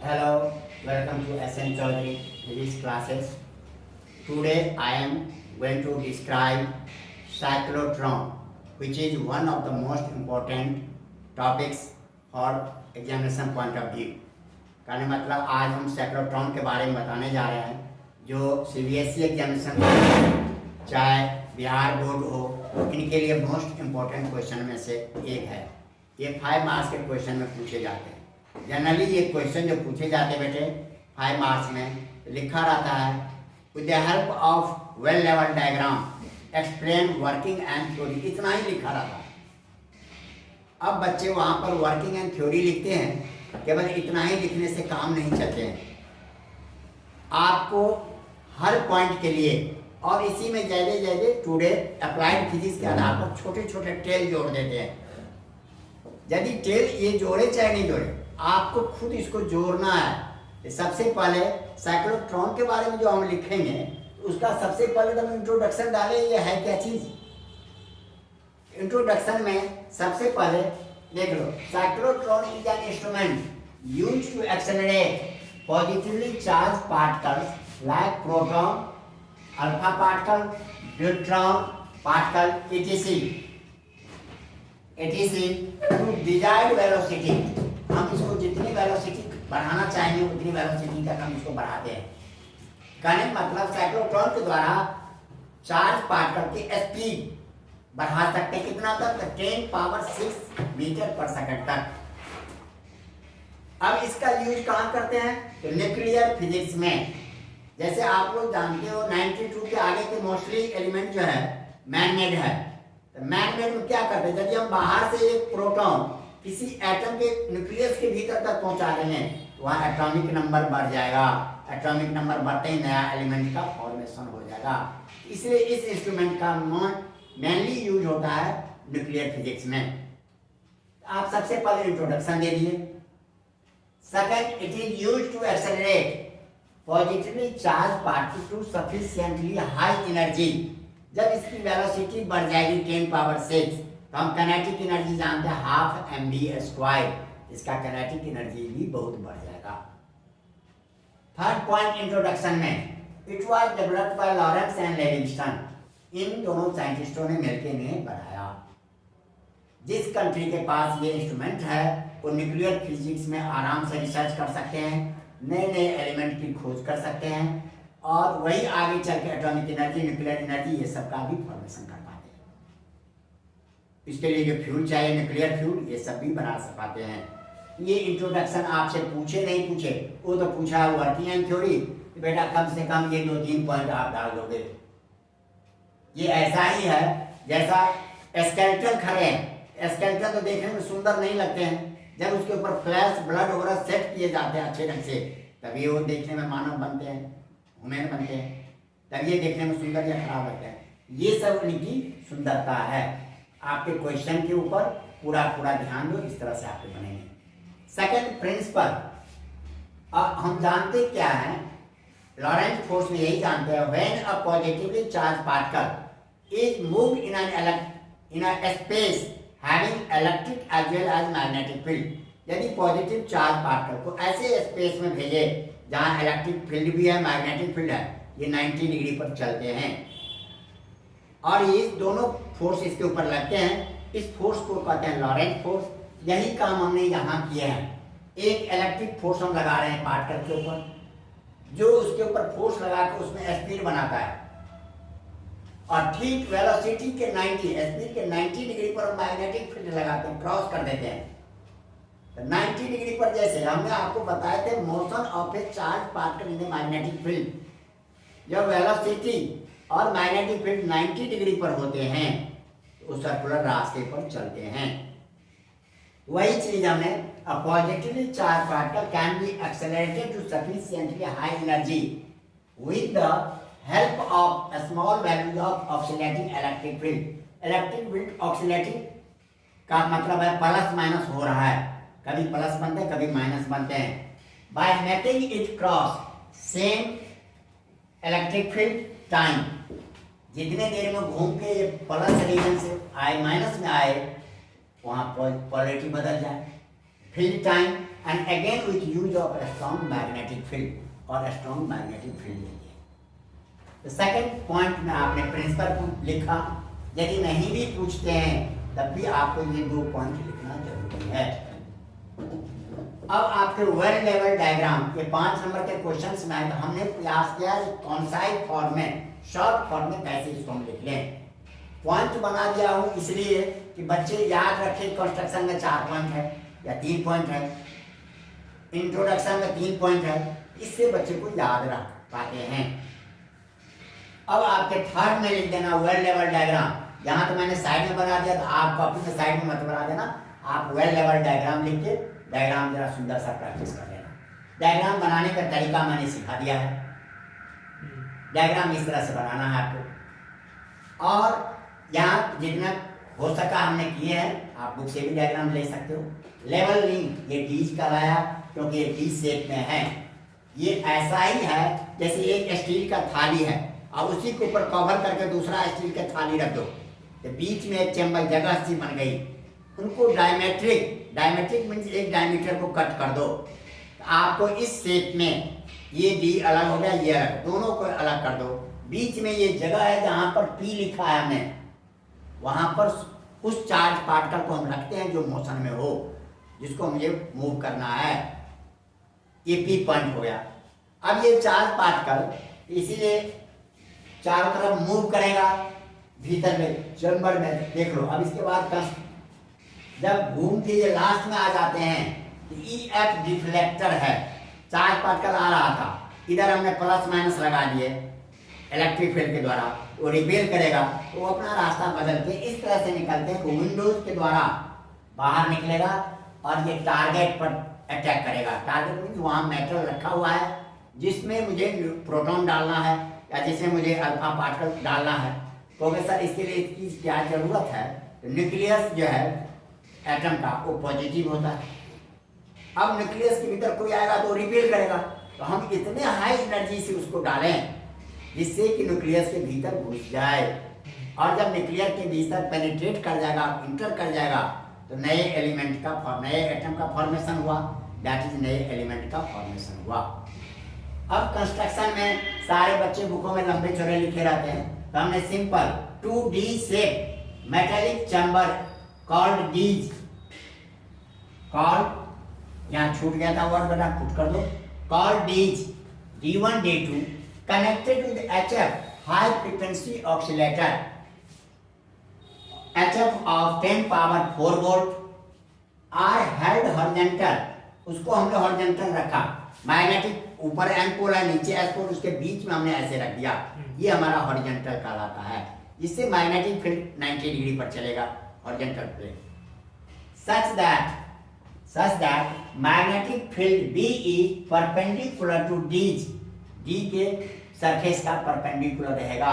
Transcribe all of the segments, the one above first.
Hello, welcome to SN Chaudhary English classes. Today I am going to describe cyclotron, which is one of the most important topics for examination point of view. कहने मतलब आज हम cyclotron के बारे में बताने जा रहे हैं जो सीबीएसई एग्जामिनेशन चाहे बिहार बोर्ड हो इनके लिए मोस्ट इम्पोर्टेंट क्वेश्चन में से एक है। ये 5 मार्क्स के क्वेश्चन में पूछे जाते हैं। जनरली ये क्वेश्चन जो पूछे जाते बेटे 5 मार्क्स में लिखा रहता है with the help of well level diagram explain working and theory, इतना ही लिखा रहता है। अब बच्चे वहाँ पर वर्किंग एंड थ्योरी लिखते हैं, केवल इतना ही लिखने से काम नहीं चलते हैं। आपको हर पॉइंट के लिए और इसी में जैसे जैसे टुडे अप्लाइड फिजिक्स के आधार पर छोटे छोटे टेल जोड़ देते हैं। यदि टेल ये जोड़े चाहे नहीं जोड़े, आपको खुद इसको जोड़ना है। सबसे पहले साइक्लोट्रॉन के बारे में जो हम लिखेंगे उसका सबसे पहले तो हम इंट्रोडक्शन डालें, ये है क्या चीज। इंट्रोडक्शन में सबसे पहले देख लो, cyclotron is an instrument used to accelerate positively charged particles like proton, alpha particle, neutron particle etc to desired velocity. हम इसको जितनी वेलोसिटी बढ़ाना चाहेंगे उतनी वेलोसिटी तक हम इसको बढ़ाते हैं। कहने का मतलब साइक्लोट्रॉन के द्वारा चार्ज पार्टिकल की स्पीड बढ़ा सकते हैं कितना तक, 10 पावर 6 मीटर पर सेकंड तक। अब इसका यूज कहाँ करते हैं, तो न्यूक्लियर फिजिक्स में। जैसे आप लोग जानते हो 92 के आगे के मोस्टली एलिमेंट जो है मैग्नेट है। तो मैग्नेट में क्या करते हैं, यदि हम बाहर से एक प्रोटॉन किसी एटम के न्यूक्लियस के भीतर तक पहुंचा देंगे तो वहाँ एटॉमिक नंबर बढ़ जाएगा। एटॉमिक नंबर बढ़ते ही नया एलिमेंट का फॉर्मेशन हो जाएगा। इसलिए इस इंस्ट्रूमेंट का मेनली यूज होता है न्यूक्लियर फिजिक्स में। आप सबसे पहले इंट्रोडक्शन दे दिए। Second, it is used to accelerate positively charge particle to sufficiently high energy. जब इसकी वेलोसिटी बढ़ जाएगी 10 पावर 6 तो हम काइनेटिक एनर्जी जानते हैं 12 mv²। इसका काइनेटिक एनर्जी भी बहुत बढ़ जाएगा। थर्ड पॉइंट इंट्रोडक्शन में, it was developed by Lawrence and Livingston. इन दोनों साइंटिस्टों ने मिलकर इन्हें बढ़ाया। जिस कंट्री के पास ये इंस्ट्रूमेंट है वो न्यूक्लियर फिजिक्स में आराम से रिसर्च कर सकते हैं, नए नए एलिमेंट की खोज कर सकते हैं और वही आगे चल के एटॉमिक एनर्जी, न्यूक्लियर एनर्जी ये सब का भी फॉर्मेशन कर पाते हैं। इसके लिए जो फ्यूल चाहिए न्यूक्लियर फ्यूल ये सब भी बना पाते हैं। ये इंट्रोडक्शन आपसे पूछे नहीं पूछे, वो तो पूछा वर्किंग एंड थ्योरी, बेटा कम से कम ये 2-3 पॉइंट आप डाल दोगे। ये ऐसा ही है जैसा स्केलेटन खड़े हैं। स्केलेटन तो देखने में सुंदर नहीं लगते हैं, जब उसके ऊपर फ्लैश ब्लड वगैरह सेट किए जाते हैं अच्छे ढंग से तभी वो देखने में मानव बनते हैं, ह्यूमन बनते हैं, तब ये देखने में सुंदर या खराब लगता है। ये सब उनकी सुंदरता है। आपके क्वेश्चन के ऊपर पूरा पूरा ध्यान दो, इस तरह से आपके बनेंगे। सेकंड प्रिंसिपल, हम जानते क्या है, लॉरेंट फोर्स में यही जानते हैं, when a positively charge particle is moved in a space having electric as well as magnetic field. यदि पॉजिटिव चार्ज पार्टिकल को ऐसे स्पेस में भेजे जहां इलेक्ट्रिक फील्ड भी है, मैग्नेटिक फील्ड है, ये 90 डिग्री पर चलते हैं और ये दोनों फोर्स इसके ऊपर लगते हैं। इस फोर्स को कहते हैं लॉरेंट फोर्स। यही काम हमने यहाँ किया है। एक इलेक्ट्रिक फोर्स हम लगा रहे हैं पार्टिकल के ऊपर, जो उसके ऊपर फोर्स लगा के उसमें स्पीड बनाता है और ठीक वेलोसिटी के 90 स्पीड के 90 डिग्री पर मैग्नेटिक फील्ड लगाते हैं, क्रॉस कर देते हैं। तो 90 डिग्री पर जैसे हमने आपको बताए थे motion of A charge particle in a magnetic field, जब वेलोसिटी और मैग्नेटिक फील्ड 90 डिग्री पर होते हैं तो सर्कुलर रास्ते पर चलते हैं। वही चीज हमने a positively charged particle can be accelerated to sufficiently high energy with the help of a small values of oscillating electric field. Electric field oscillating का मतलब है प्लस माइनस हो रहा है, कभी प्लस बनते हैं कभी माइनस बनते हैं। By making it cross same electric field time, जितने देर में घूम के ये प्लस रीजन से आए माइनस में आए वहाँ पोलैरिटी बदल जाए। Field time and again with use of strong magnetic field और स्ट्रॉन्ग मैग्नेटिक फील्ड लेंगे। तो सेकंड पॉइंट में आपने प्रिंसिपल को लिखा, यदि नहीं भी पूछते हैं तब भी आपको ये 2 पॉइंट लिखना जरूरी है। अब आपके वेल लेवल डायग्राम ये 5 नंबर के क्वेश्चंस में है, तो हमने प्रयास किया कॉन्साइज फॉर्म में, शॉर्ट फॉर्म में कैसे इसको हम लिख लें। पॉइंट बना दिया हूं इसलिए कि बच्चे याद रखें कंस्ट्रक्शन में 4 पॉइंट है या 3 पॉइंट है, इंट्रोडक्शन में 3 पॉइंट है, इससे बच्चे को याद रख पाते हैं। अब आपके थर्ड में लिख देना वेल लेवल डायग्राम। यहाँ तो मैंने साइड में बना दिया, तो आप कॉपी में साइड में मत बना देना, आप वेल लेवल डायग्राम लिख के डायग्राम जरा सुंदर सा प्रैक्टिस कर लेना। डायग्राम बनाने का तरीका मैंने सिखा दिया है, डायग्राम इस तरह से बनाना है आपको, और यहाँ जितना हो सका हमने किए हैं, आप बुक से भी डायग्राम ले सकते हो। लेवल रिंग ये डीज का लाया क्योंकि ये डी शेप में है, ये ऐसा ही है जैसे एक स्टील का थाली है और उसी के ऊपर कवर करके दूसरा स्टील का थाली रख दो, तो बीच में एक चैम्बर जगह सी बन गई, उनको डायमेट्रिक मीन्स एक डायमीटर को कट कर दो, तो आपको इस शेप में ये डी अलग हो गया, ये अलग, दोनों को अलग कर दो। बीच में ये जगह है जहां पर पी लिखा है हमने, वहां पर उस चार्ज पार्टिकल को हम रखते हैं जो मोशन में हो, जिसको मुझे मूव करना है, ये पी पॉइंट हो गया। अब ये चार्ज पार्टिकल इसीलिए चारों तरफ मूव करेगा भीतर में चैम्बर में, देख लो। अब इसके बाद जब घूम के ये लास्ट में आ जाते हैं तो ई एफ डिफ्लेक्टर है, चार्ज पार्टिकल आ रहा था, इधर हमने प्लस माइनस लगा दिए इलेक्ट्रिक फील्ड के द्वारा, वो रिपेल करेगा, वो अपना रास्ता बदल के इस तरह से निकलते हैं, विंडोज के द्वारा बाहर निकलेगा और ये टारगेट पर अटैक करेगा। टारगेट मीन्स वहाँ मेटल रखा हुआ है जिसमें मुझे प्रोटॉन डालना है या जिसमें मुझे अल्फा पार्टिकल डालना है। प्रोफेसर इसके लिए इसकी क्या जरूरत है, तो न्यूक्लियस जो है एटम का वो पॉजिटिव होता है। अब न्यूक्लियस के भीतर कोई आएगा तो रिपेल करेगा, तो हम इतने हाई एनर्जी से उसको डालें जिससे कि न्यूक्लियस के भीतर घुस जाए, और जब न्यूक्लियर के भीतर पेनिट्रेट कर जाएगा, इंटर कर जाएगा, तो नए एलिमेंट का, नए एटम का फॉर्मेशन हुआ, दैट इज नए एलिमेंट का फॉर्मेशन हुआ। अब कंस्ट्रक्शन में सारे बच्चे बुकों में लंबे चौड़े लिखे रहते हैं, तो हमने simple 2D shape metallic chamber called dees, called, यहाँ छूट गया था वर्ड, बेटा पुट कर दो, called dees D1 D2 connected with HF high frequency oscillator HF of 10 power 4 volt are held horizontal, उसको हमने horizontal रखा, मैग्नेटिक ऊपर एन पोल है नीचे एस पोल, उसके बीच में हमने ऐसे रख दिया, ये हमारा हॉरिजॉन्टल कहलाता है। इससे मैग्नेटिक फील्ड 90 डिग्री पर चलेगा, horizontal plane, such that magnetic field B is perpendicular to D, D के सरफेस का परपेंडिकुलर रहेगा,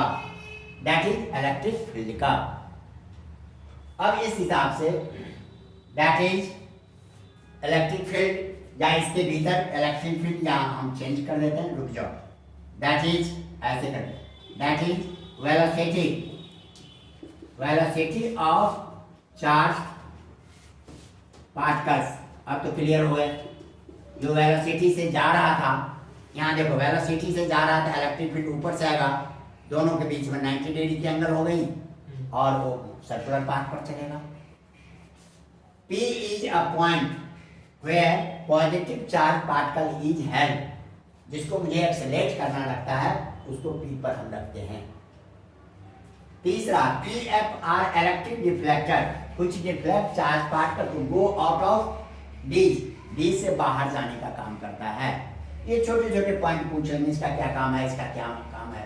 दैट इज इलेक्ट्रिक फील्ड का। अब इस हिसाब say that is electric field, या इसके भीतर इलेक्ट्रिक फील्ड यहाँ हम चेंज कर देते हैं, रुक जाओ, दैट इज ऐसे कर, that is velocity of charge particles. अब तो क्लियर हो गए, जो वेलोसिटी से जा रहा था, यहाँ देखो वेलोसिटी से जा रहा था, इलेक्ट्रिक फील्ड ऊपर से आएगा, दोनों के बीच में 90 डिग्री की एंगल हो गई और वो सर्कुलर पाथ पर चलेगा। P is a point where positive charge particle is held, जिसको मुझे एक्सेलेरेट करना लगता है उसको P पर हम रखते हैं। तीसरा EF are electric deflector which deflect charge particle to go out of D से बाहर जाने का काम करता है। ये छोटे छोटे पॉइंट पूछ लेंगे, इसका क्या काम है, इसका क्या काम है,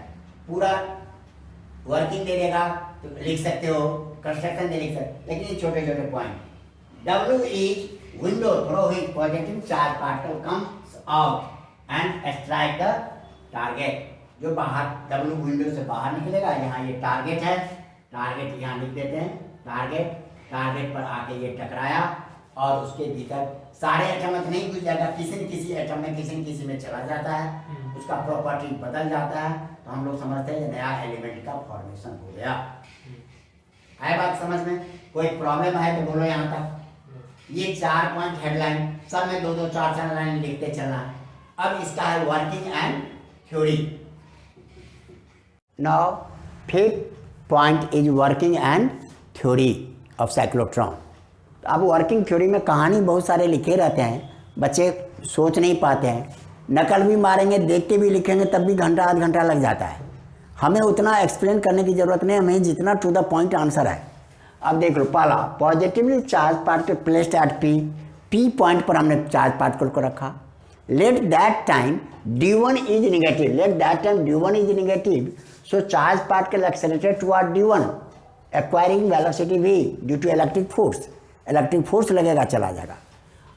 पूरा वर्किंग दे देगा तो लिख सकते हो, कंस्ट्रक्शन दे लिख सकते, लेकिन ये छोटे छोटे point. W is window through which positive charge particle comes out and strike the target, जो बाहर W विंडो से बाहर निकलेगा, यहाँ ये टारगेट है, टारगेट यहाँ लिख देते हैं, टारगेट पर आके ये टकराया और उसके भीतर सारे एटम में नहीं घुस जाएगा, किसी न किसी एटम में किसी न किसी में चला जाता है, उसका प्रॉपर्टी बदल जाता है, तो हम लोग समझते हैं नया एलिमेंट का फॉर्मेशन हो गया। है बात समझ में? कोई प्रॉब्लम है तो बोलो यहाँ तक। ये 4 पॉइंट हेडलाइन, सब में 2-2 4-4 लाइन लिखते चलना है। अब इसका है working and theory. Now fifth point is working and theory of cyclotron. अब वर्किंग थ्योरी में कहानी बहुत सारे लिखे रहते हैं, बच्चे सोच नहीं पाते हैं, नकल भी मारेंगे, देख के भी लिखेंगे तब भी घंटा आध घंटा लग जाता है। हमें उतना एक्सप्लेन करने की ज़रूरत नहीं, हमें जितना टू द पॉइंट आंसर है। अब देख लो, पहला positively charge particle placed at P point पर हमने चार्ज पार्टिकल को रखा। Let that time d1 is negative, let that time d1 is negative, so charge particle accelerated toward d1 acquiring velocity v due to electric force. Electric force लगेगा, चला जाएगा।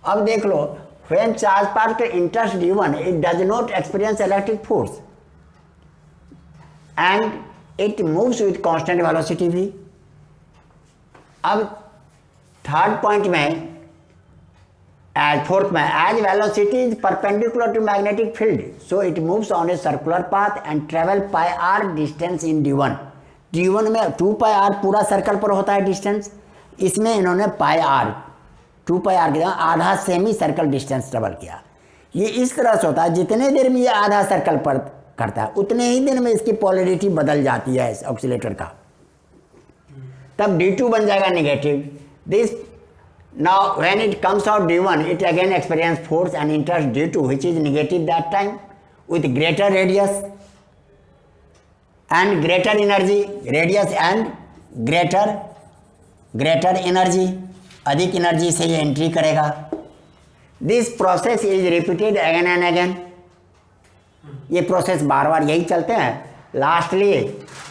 अब देख लो, when charge particle enters d1 it does not experience electric force and it moves with constant velocity v। अब third point में fourth में as velocity is perpendicular to magnetic field so it moves on a circular path and travel pi R distance in d1 में 2 पाई are पूरा circle पर होता है distance, इसमें इन्होंने पाई आर 2 पाई आर के जगह आधा सेमी सर्कल डिस्टेंस ट्रेवल किया। ये इस तरह से होता है, जितने देर में ये आधा सर्कल पर करता है उतने ही देर में इसकी पोलैरिटी बदल जाती है इस ऑक्सीलेटर का, तब d2 बन जाएगा negative. This now when it comes out d1 it again experience force and इंटर्स d2 which is negative that time with greater radius and greater energy, radius and greater energy, अधिक energy से ये entry करेगा। This process is repeated again and again, ये process बार बार यही चलते हैं।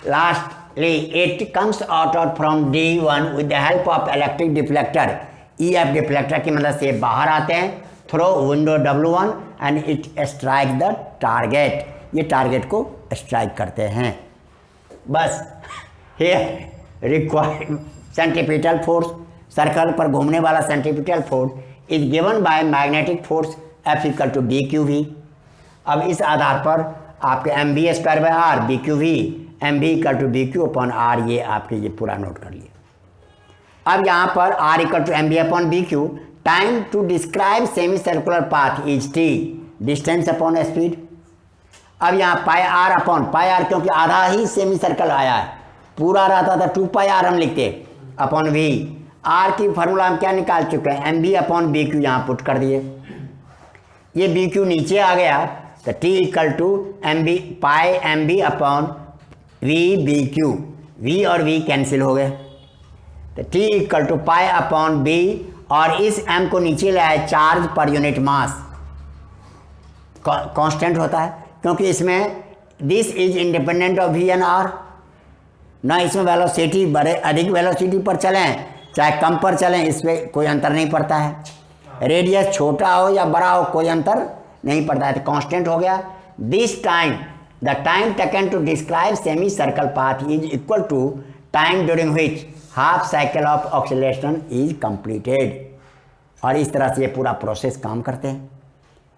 Lastly it comes out from d1 with the help of electric deflector, EF deflector की मदद से बाहर आते हैं through window W1 and it strike the target, ये टारगेट को स्ट्राइक करते हैं। बस here required centripetal force, circle पर घूमने वाला centripetal force is given by magnetic force F equal to dqv। अब इस आधार पर आपके mv²/r dqv mv equal to dq/r, ये आपके ये पूरा नोट कर लिए। अब यहाँ पर r equal to mv/bq, time to describe semi circular path is t, distance upon speed. अब यहाँ पाई r क्योंकि आधा ही सेमी सर्कल आया है, पूरा रहता था 2 पाई r हम लिखते अपॉन v। आर की फार्मूला हम क्या निकाल चुके हैं, mv/bq यहाँ पुट कर दिए, ये bq नीचे आ गया तो t equal to pi mv/v v और v कैंसिल हो गए तो t equal to pi upon b, और इस m को नीचे ले आए, charge per unit mass constant होता है क्योंकि इसमें this is independent of v and r ना, इसमें वेलोसिटी बड़े अधिक वेलोसिटी पर चलें चाहे कम पर चलें इस पर कोई अंतर नहीं पड़ता है, रेडियस छोटा हो या बड़ा हो कोई अंतर नहीं पड़ता है, तो कांस्टेंट हो गया। This time the time taken to describe semi circle path is equal to time during which half cycle of oscillation is completed. और इस तरह से ये पूरा प्रोसेस काम करते हैं।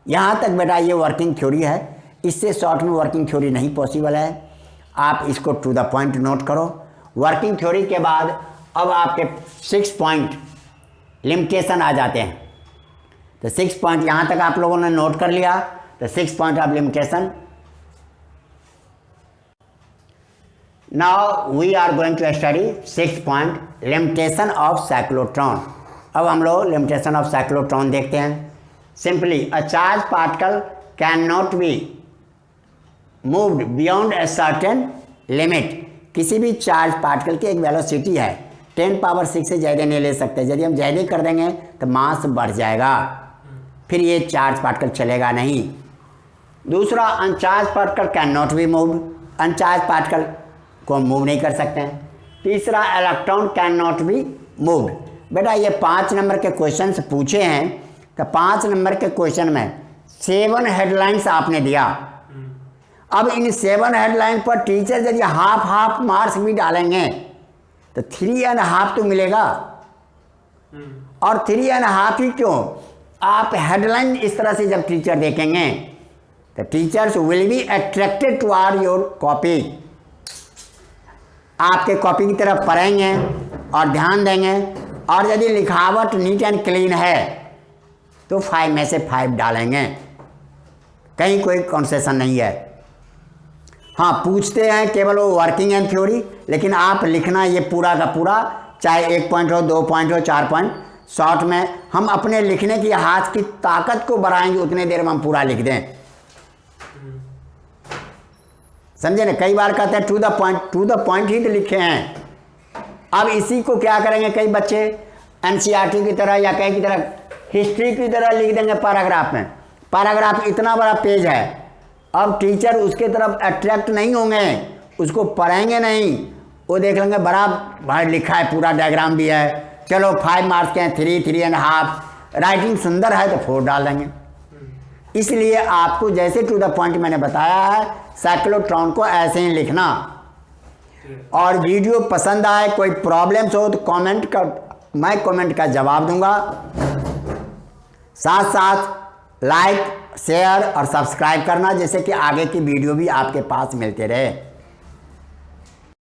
यहाँ तक बेटा ये वर्किंग थ्योरी है, इससे शॉर्ट में वर्किंग थ्योरी नहीं पॉसिबल है, आप इसको टू द पॉइंट नोट करो। वर्किंग थ्योरी के बाद अब आपके 6 पॉइंट लिमिटेशन आ जाते हैं, तो 6 पॉइंट यहाँ तक आप लोगों ने नोट कर लिया, तो 6 point of limitation. Now we are going to study 6 point limitation of cyclotron. अब हम लोग लिमिटेशन ऑफ साइक्लोट्रॉन देखते हैं। Simply a charge particle can not be moved beyond a certain limit. किसी भी चार्ज पार्टिकल की एक वेलोसिटी है, 10⁻⁶ से ज़्यादा नहीं ले सकते, यदि हम ज़्यादा कर देंगे तो मास बढ़ जाएगा, फिर ये चार्ज पार्टिकल चलेगा नहीं। दूसरा अनचार्ज particle can not be moved, अनचार्ज particle को मूव नहीं कर सकते हैं। तीसरा electron can not be moved. बेटा ये 5 नंबर के क्वेश्चन पूछे हैं, तो 5 नंबर के क्वेश्चन में 7 हेडलाइंस आपने दिया। अब इन 7 हेडलाइन पर टीचर यदि हाफ मार्क्स भी डालेंगे तो 3.5 तो मिलेगा, और 3.5 ही क्यों, आप हेडलाइन इस तरह से जब टीचर देखेंगे तो teachers will be attracted to are your copy, आपके कॉपी की तरफ पढ़ेंगे और ध्यान देंगे और यदि लिखावट नीट एंड क्लीन है तो 5 में से 5 डालेंगे, कहीं कोई कंसेशन नहीं है। हाँ, पूछते हैं केवल वो वर्किंग एंड थ्योरी, लेकिन आप लिखना ये पूरा का पूरा, चाहे 1 पॉइंट हो, 2 पॉइंट हो, 4 पॉइंट, शॉर्ट में हम अपने लिखने की हाथ की ताकत को बढ़ाएंगे, उतने देर में हम पूरा लिख दें। समझे ना? कई बार कहते हैं टू द पॉइंट ही तो लिखे हैं। अब इसी को क्या करेंगे, कई बच्चे एनसीईआरटी की तरह या कहीं की तरह हिस्ट्री की तरह लिख देंगे पैराग्राफ में। पैराग्राफ इतना बड़ा पेज है, अब टीचर उसके तरफ अट्रैक्ट नहीं होंगे, उसको पढ़ेंगे नहीं, वो देख लेंगे बड़ा लिखा है, पूरा डायग्राम भी है, चलो 5 मार्क्स के हैं, 3, 3.5, राइटिंग सुंदर है तो 4 डाल देंगे। इसलिए आपको जैसे टू द पॉइंट मैंने बताया है, साइक्लोट्रॉन को ऐसे ही लिखना। और वीडियो पसंद आए, कोई प्रॉब्लम्स हो तो मैं कमेंट का जवाब दूंगा। साथ साथ लाइक, शेयर और सब्सक्राइब करना, जैसे कि आगे की वीडियो भी आपके पास मिलते रहे।